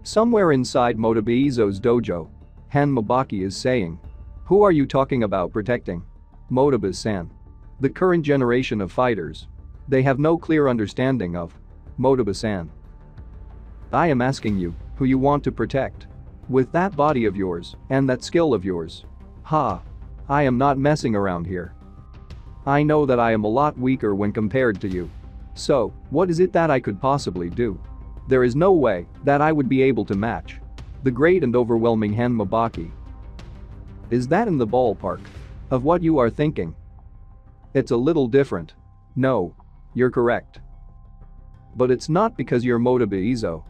Somewhere inside Motobe Izou's dojo, Hanma Baki is saying. Who are you talking about protecting? Motobe-san. The current generation of fighters. They have no clear understanding of Motobe-san. I am asking you, who you want to protect? With that body of yours, and that skill of yours. Ha. I am not messing around here. I know that I am a lot weaker when compared to you. So, what is it that I could possibly do? There is no way that I would be able to match the great and overwhelming Hanma Baki. Is that in the ballpark of what you are thinking? It's a little different. No. You're correct. But it's not because you're Motobe Izou.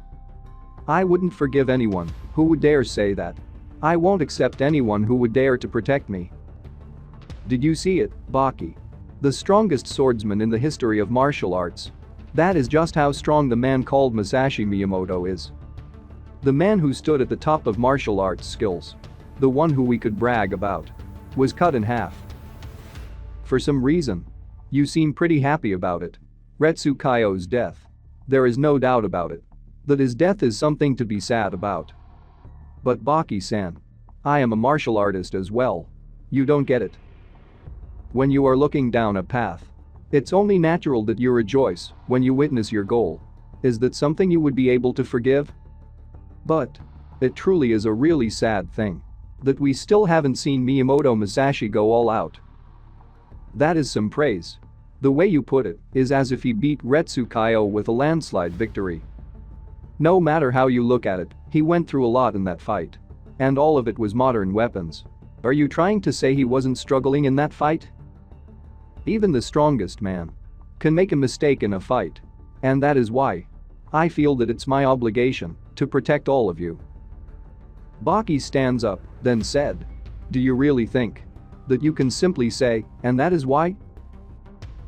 I wouldn't forgive anyone who would dare say that. I won't accept anyone who would dare to protect me. Did you see it, Baki? The strongest swordsman in the history of martial arts. That is just how strong the man called Masashi Miyamoto is. The man who stood at the top of martial arts skills. The one who we could brag about. Was cut in half. For some reason. You seem pretty happy about it. Retsukaio's death. There is no doubt about it. That his death is something to be sad about. But Baki-san. I am a martial artist as well. You don't get it. When you are looking down a path, it's only natural that you rejoice when you witness your goal. Is that something you would be able to forgive? But it truly is a really sad thing that we still haven't seen Miyamoto Musashi go all out. That is some praise. The way you put it is as if he beat Retsukaio with a landslide victory. No matter how you look at it, he went through a lot in that fight. And all of it was modern weapons. Are you trying to say he wasn't struggling in that fight? Even the strongest man can make a mistake in a fight. And that is why I feel that it's my obligation to protect all of you. Baki stands up, then said. Do you really think that you can simply say, and that is why?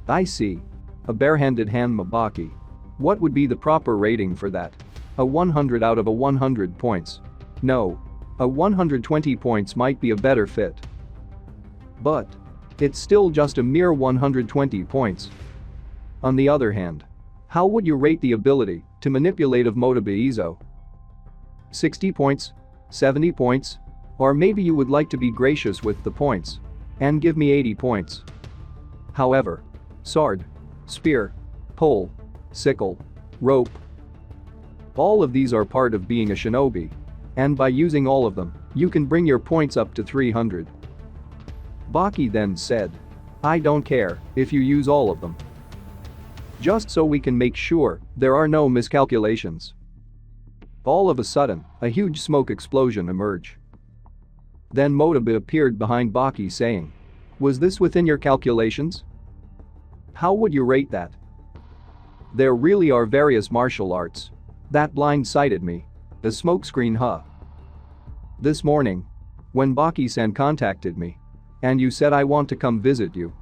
I see. A barehanded Hanma Baki. What would be the proper rating for that? A 100 out of a 100 points. No. A 120 points might be a better fit. But it's still just a mere 120 points. On the other hand, how would you rate the ability to manipulate of Motobe Izou? 60 points? 70 points? Or maybe you would like to be gracious with the points and give me 80 points. However, sword, spear, pole, sickle, rope. All of these are part of being a shinobi. And by using all of them, you can bring your points up to 300. Baki then said. I don't care if you use all of them. Just so we can make sure there are no miscalculations. All of a sudden, a huge smoke explosion emerged. Then Motobe appeared behind Baki saying. Was this within your calculations? How would you rate that? There really are various martial arts. That blindsided me. The smokescreen, huh? This morning, when Baki-san contacted me, and you said I want to come visit you.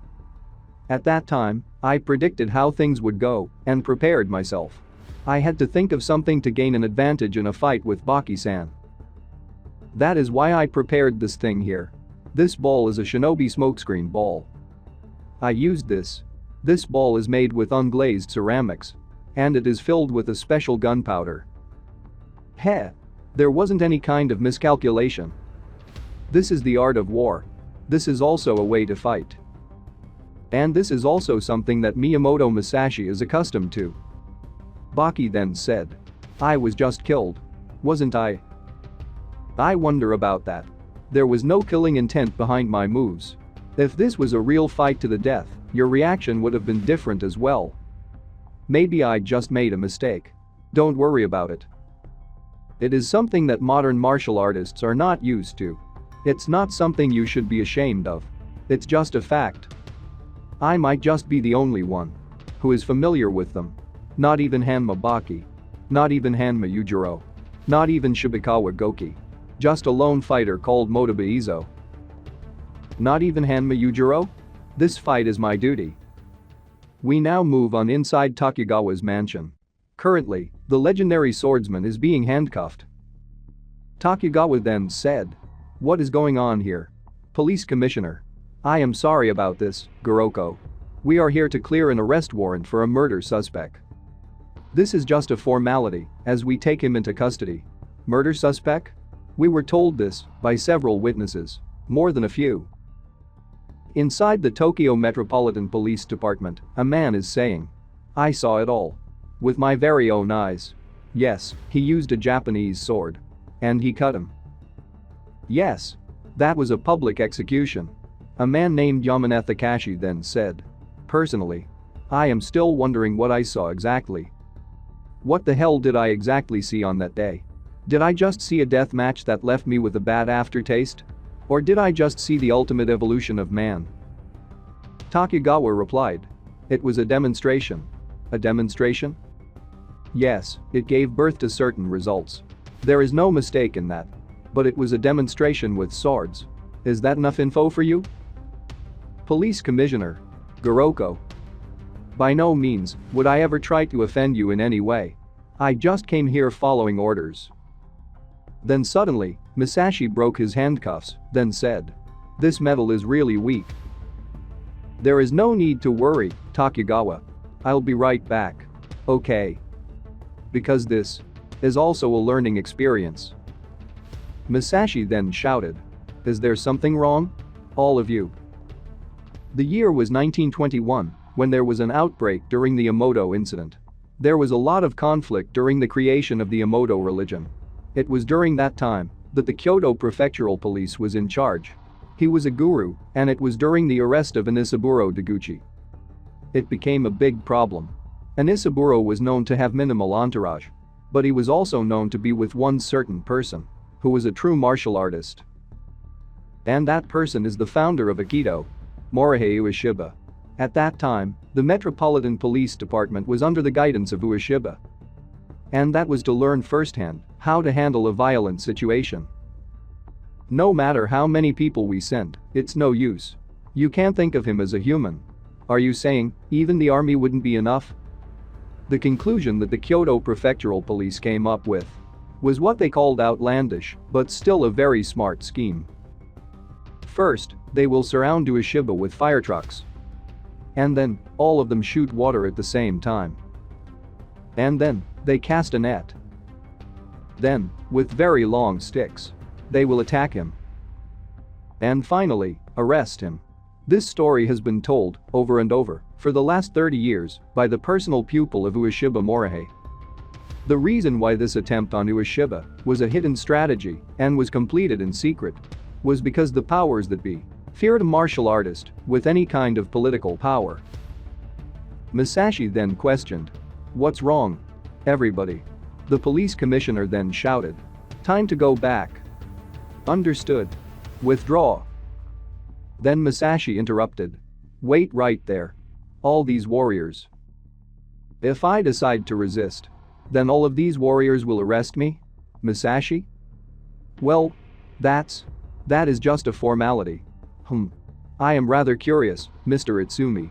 At that time, I predicted how things would go and prepared myself. I had to think of something to gain an advantage in a fight with Baki-san. That is why I prepared this thing here. This ball is a shinobi smokescreen ball. I used this. This ball is made with unglazed ceramics. And it is filled with a special gunpowder. Heh. There wasn't any kind of miscalculation. This is the art of war. This is also a way to fight. And this is also something that Miyamoto Musashi is accustomed to. Baki then said. I was just killed. Wasn't I? I wonder about that. There was no killing intent behind my moves. If this was a real fight to the death, your reaction would have been different as well. Maybe I just made a mistake. Don't worry about it. It is something that modern martial artists are not used to. It's not something you should be ashamed of. It's just a fact. I might just be the only one who is familiar with them. Not even Hanma Baki. Not even Hanma Yujiro. Not even Shibakawa Goki. Just a lone fighter called Motobe Izou. Not even Hanma Yujiro? This fight is my duty. We now move on inside Tokugawa's mansion. Currently, the legendary swordsman is being handcuffed. Tokugawa then said. What is going on here? Police Commissioner. I am sorry about this, Goroko. We are here to clear an arrest warrant for a murder suspect. This is just a formality, as we take him into custody. Murder suspect? We were told this by several witnesses. More than a few. Inside the Tokyo Metropolitan Police Department, a man is saying, "I saw it all. With my very own eyes. Yes, he used a Japanese sword. And he cut him. Yes. That was a public execution." A man named Yamane Takashi then said, "Personally, I am still wondering what I saw exactly. What the hell did I exactly see on that day? Did I just see a death match that left me with a bad aftertaste? Or did I just see the ultimate evolution of man?" Takegawa replied, "It was a demonstration." A demonstration? Yes, it gave birth to certain results. There is no mistake in that. But it was a demonstration with swords. Is that enough info for you? Police Commissioner Goroko. By no means would I ever try to offend you in any way. I just came here following orders. Then suddenly, Masashi broke his handcuffs, then said, "This metal is really weak." There is no need to worry, Takegawa. I'll be right back. Okay. Because this is also a learning experience. Masashi then shouted, "Is there something wrong? All of you." The year was 1921, when there was an outbreak during the Yamato incident. There was a lot of conflict during the creation of the Yamato religion. It was during that time that the Kyoto Prefectural Police was in charge. He was a guru, and it was during the arrest of Anisaburo Deguchi. It became a big problem. Anisaburo was known to have minimal entourage. But he was also known to be with one certain person, who was a true martial artist. And that person is the founder of Aikido, Morihei Ueshiba. At that time, the Metropolitan Police Department was under the guidance of Ueshiba. And that was to learn firsthand how to handle a violent situation. No matter how many people we send, it's no use. You can't think of him as a human. Are you saying even the army wouldn't be enough? The conclusion that the Kyoto Prefectural Police came up with was what they called outlandish, but still a very smart scheme. First, they will surround Ueshiba with fire trucks. And then, all of them shoot water at the same time. And then, they cast a net. Then, with very long sticks, they will attack him. And finally, arrest him. This story has been told, over and over, for the last 30 years, by the personal pupil of Ueshiba Morihei. The reason why this attempt on Ueshiba was a hidden strategy and was completed in secret was because the powers that be feared a martial artist with any kind of political power. Masashi then questioned, "What's wrong? Everybody?" The police commissioner then shouted, "Time to go back." Understood. Withdraw. Then Masashi interrupted, "Wait right there. All these warriors. If I decide to resist, then all of these warriors will arrest me? Masashi? Well, that is just a formality. I am rather curious, Mr. Itsumi.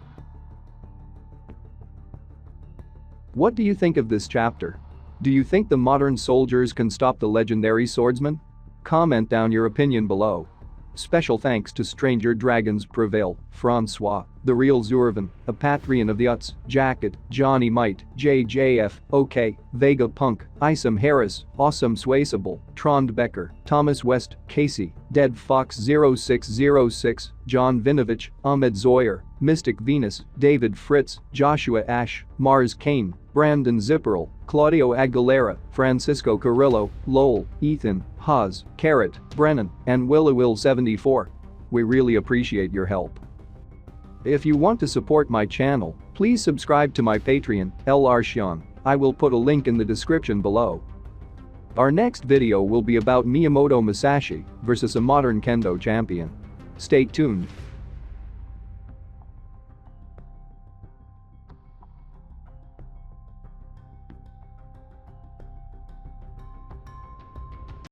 What do you think of this chapter? Do you think the modern soldiers can stop the legendary swordsman? Comment down your opinion below. Special thanks to Stranger Dragons Prevail, Francois, The Real Zurvan, a Patreon of the Uts, Jacket, Johnny Might, JJF, OK, Vega Punk, Isam Harris, Awesome Swayable, Trond Becker, Thomas West, Casey, Dead Fox 0606, John Vinovich, Ahmed Zoyer, Mystic Venus, David Fritz, Joshua Ash, Mars Kane, Brandon Zipperl, Claudio Aguilera, Francisco Carrillo, Lowell, Ethan, Haas, Carrot, Brennan, and Will74. We really appreciate your help. If you want to support my channel, please subscribe to my Patreon, LR Shion. I will put a link in the description below. Our next video will be about Miyamoto Masashi versus a modern kendo champion. Stay tuned.